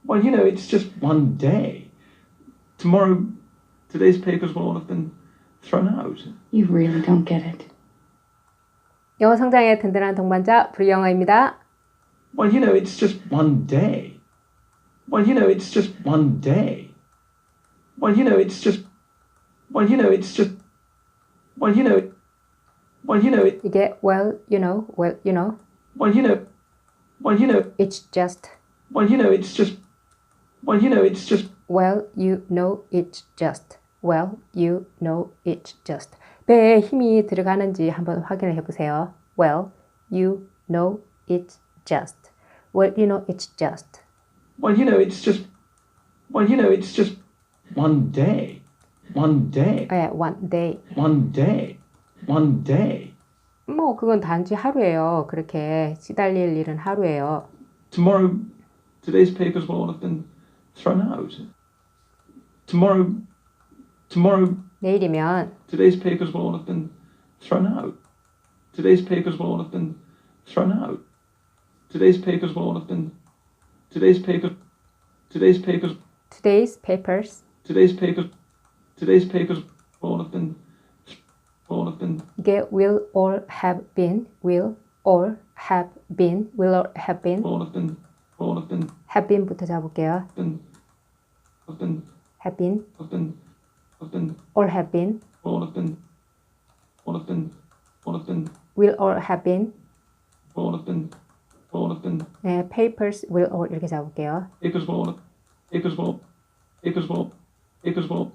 Well, you know, it's just one day. Tomorrow, today's papers will all have been thrown out. You really don't get it. 영어 성장에 든든한 동반자 보리영어입니다. Well, you know, it's just one day. Well, you know, it's just one day. Well, you know, it's just. Well, you know, it's just. Well, you know. Well, you know. 이게 well, you know, well, you know. Well, you know. Well, you know. It's just. Well, you know, it's just. Well, you know, it's just. Well, you know, it's just. Well, you know, it's just. 배에 힘이 들어가는지 한번 확인을 해보세요. Well, you know, it's just. Well, you know, it's just. Well, you know, it's just. Well, you know, it's just one day. One day. 네, one day. One day. One day. 뭐 그건 단지 하루예요. 그렇게 시달릴 일은 하루예요. Tomorrow, today's papers will all have been thrown out. Tomorrow. 내일이면 Today's papers will all have been thrown out. Today's papers will all have been thrown out. Today's papers will all have been. Today's papers. Today's papers. today's papers. Today's papers. Today's papers will all have been. All have been. 이게 will all have been. Will all have been. Will all have been. All have been. All have been. have been부터 잡을게요. Been. Have been. have been. Have been. Have been. all have been. All have been. All have been. All have been. will all have been. All have been. All have been. 네, papers will all 이렇게 잡을게요. Papers will all. Papers will. Papers will. Papers will.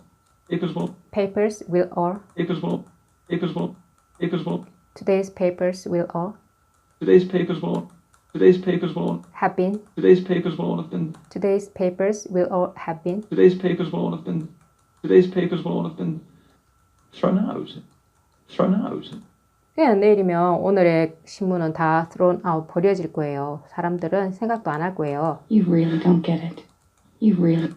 Papers will. papers will all. Papers will. Papers will. Papers will. today's papers will all. Today's papers will. Today's papers will. have been. Today's papers will all have been. today's papers will all have been. Today's papers will all have been. Today's papers will all have been thrown out. Thrown out. 그냥 내일이면 오늘의 신문은 다 thrown out, 버려질 거예요. 사람들은 생각도 안 할 거예요. You really don't get it. You really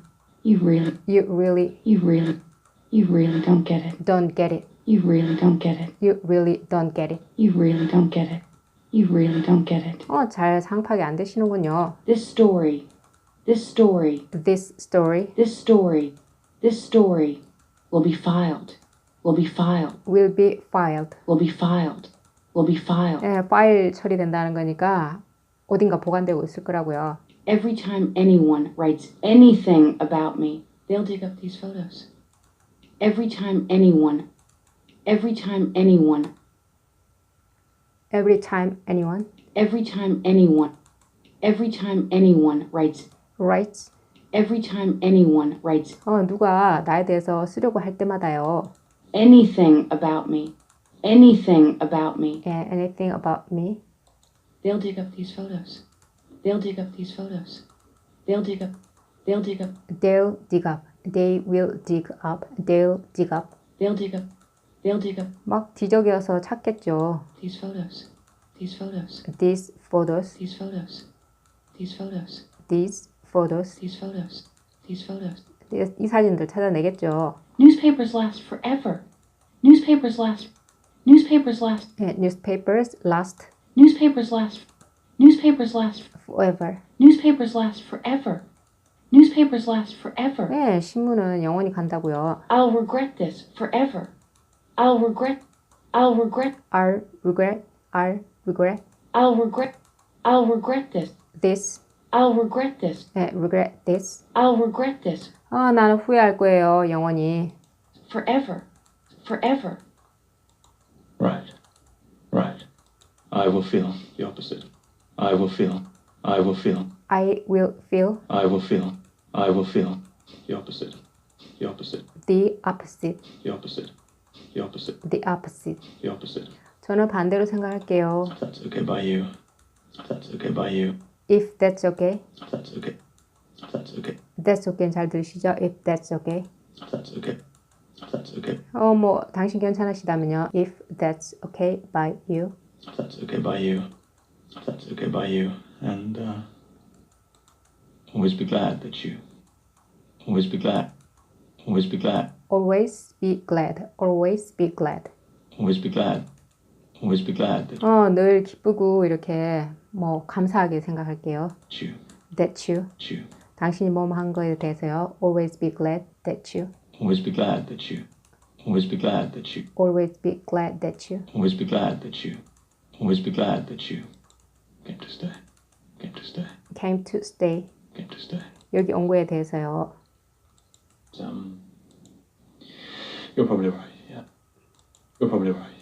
don't get it. don't get it. You really don't get it. You really don't get it. You really don't get it. You really don't get it. 잘 상파기 안 되시는군요. This story will be filed. Will be filed. will be filed. Will be filed. Will be filed. 네, 파일 처리된다는 거니까 어딘가 보관되고 있을 거라고요. Every time anyone writes anything about me, they'll dig up these photos. Every time anyone writes every time anyone writes 누가 나에 대해서 쓰려고 할 때마다요. anything about me, anything about me, Yeah, anything about me. they'll dig up these photos. They'll dig up these photos. They'll dig up. They'll dig up. They'll dig up. They will dig up. They'll dig up. They'll dig up. They'll dig up 막 뒤적여서 찾겠죠. these photos. These photos. These photos. These photos. These photos. These photos. These photos. These photos. 이 사진들 찾아내겠죠. Newspapers last forever. Newspapers last. Newspapers last. 네, newspapers last Newspapers last. Newspapers last. forever. Newspapers last forever. Newspapers last forever. 네, 신문은 영원히 간다고요. I'll regret this forever. I'll regret. I'll regret. I'll regret. I'll regret. I'll regret. I'll regret this. This. I'll regret this. 네, regret this. I'll regret this 나는 후회할 거예요. 영원히. forever. Forever. Right. Right. I will feel the opposite. I will feel. I will feel. I will feel I will feel. I will feel the opposite. The opposite. the opposite. The opposite. The opposite. The opposite. The opposite. 저는 반대로 생각할게요. If that's okay by you. If that's okay by you. If that's okay. If that's okay. If that's okay. That's okay. 잘 들으시죠? If that's okay. If that's okay. If that's okay. 뭐 당신 괜찮으시다면요. If that's okay by you. If that's okay by you. If that's okay by you. And always be glad that you. Always be glad. Always be glad. Always be glad. Always be glad. Always be glad. Always be glad that 늘 기쁘고 이렇게 뭐 감사하게 생각할게요. you. That you. You. 당신이 뭐뭐 한 거에 대해서요. Always be glad that you. Always be glad that you. Always be glad that you. Always be glad that you. Always be glad that you. Always be glad that you came to stay. Came to stay. Came to stay. Came to stay. 여기 온 거에 대해서요. You're probably right. Yeah. You're probably right.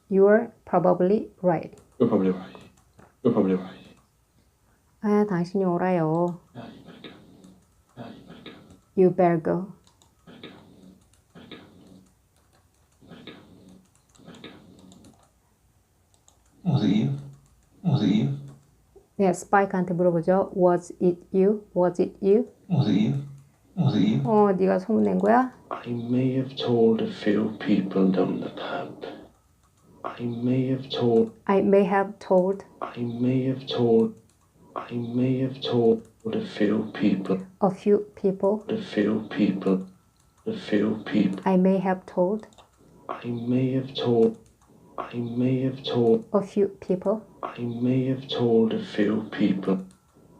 You're probably right. You're probably right. You're probably right. 아, 당신이 오라요. Yeah, you better go. Yeah, you better go. You better go. Better go. Better go. Better go. Was it you? Was it you? 네, 스파이크한테 물어보죠. Was it you? Was it you? Was it you? Was it you? 네가 소문낸 거야? I may have told a few people down the pub. I may have told. I may have told. I may have told. I may have told a few people. A few people. A few people. A few people. I may have told. I may have told. I may have told. A few people. I may have told a few people.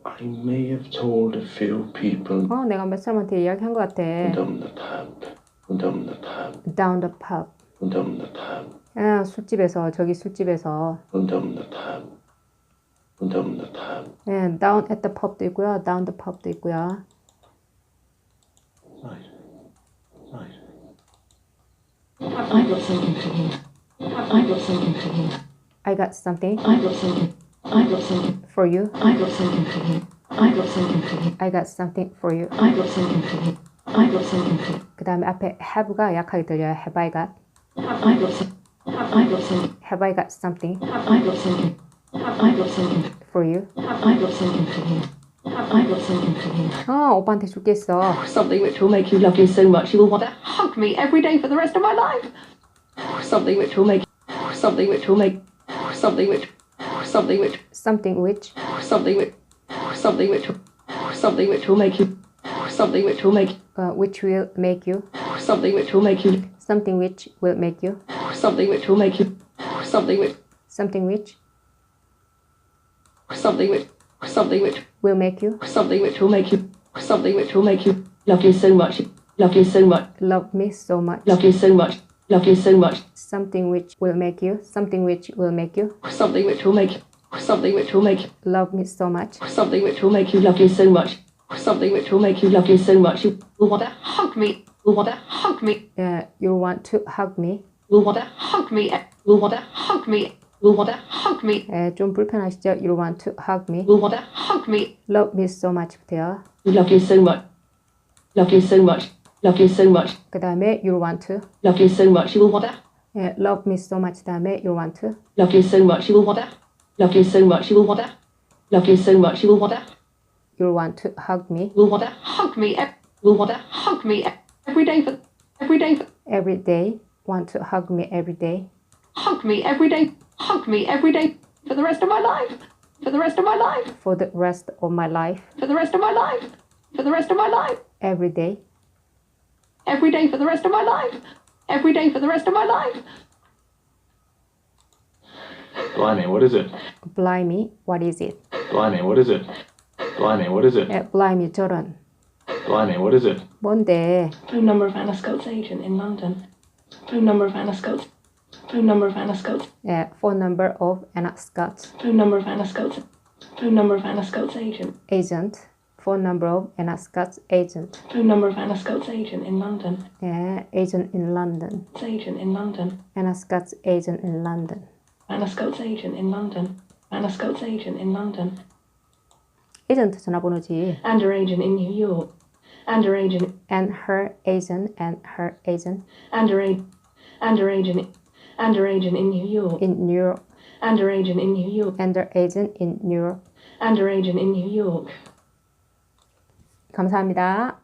I may have told a few people. 내가 몇 사람한테 이야기한 것 같아. Down the pub. Down the pub. Down the pub. Down the pub. 술집에서, 저기 술집에서. Down the pub. Down the pub. 네, down at the pub도 있고요. down the pub도 있고요. Right. Right. I got something for you. I got something for you. I got something I got something. I got something. for you. I got something for you. I got something for you. I got something for you. I got something for you. I got something for you. 그 다음에 앞에 have가 약하게 들려요. Have I got? I got some. I got something. Have I got something I got something. I got something. for you? I got something for you. I got something for you. 오빠한테 줄겠어. Something which will make you love me so much you will want to hug me every day for the rest of my life. Something which will make. Something which will make. Something which. Something which. Something which. Something which. Something which. Something which will make you. Something which will make. Which will make you. Something which will make you. Something which will make you. Something which will make you. Something which. Something which Something which. Something which. will make you. Something which will make you. Something which will make you love me so much. Love you so much. Love me so much. Love you so much. Love you so much. Something which will make you. Something which will make you. Something which will make. Something which will make. Love me so much. Something which will make you love me so much. Something which will make you love me so much. You will want to hug me. Will want to hug me. You want to hug me. Will want to hug me. Will want to hug me. Will want to hug me. 좀 불편하시죠? You want to hug me. Will want to hug me. Love me so much부터요. You love me so much. Love you so much. Love you so much. 그 다음에 you want to. Love you so much. You will want to. Love me so much 다음에 you want to. Love you so much. You will want to. Love you so much. You will want to. Love you so much. You will want to. You want to hug me. Will want to hug me. Will want to hug me every day for. Every day for. Every day. Want to hug me every day. Hug me every day. Hug me every day for the rest of my life. For the rest of my life. For the rest of my life. For the rest of my life. For the rest of my life. Every day. Every day for the rest of my life. Every day for the rest of my life. Blimey, what is it? Blimey, what is it? Blimey, what is it? Blimey, what is it? Blimey, 저런. Blimey, what is it? 뭔데? Phone number of Anna Scott's agent in London. Phone number of Anna Scott's. Phone number of Anna Scott's. Phone number of Anna Scott's. Phone number of Anna Scott's. Phone number of Anna Scott's agent. Agent. Phone number of Anna Scott's agent. Phone number of Anna Scott's agent in London. Agent in London. Agent in London. Anna Scott's agent in London. Anna Scott's agent in London. Anna Scott's agent in London. 에이전트 전화번호지. And her agent in New York. And her agent. And her agent. And her agent. And her agent. And her agent. And her agent in New York. In New York. And her agent in New York. And her agent in New York. And her agent in New York. 감사합니다.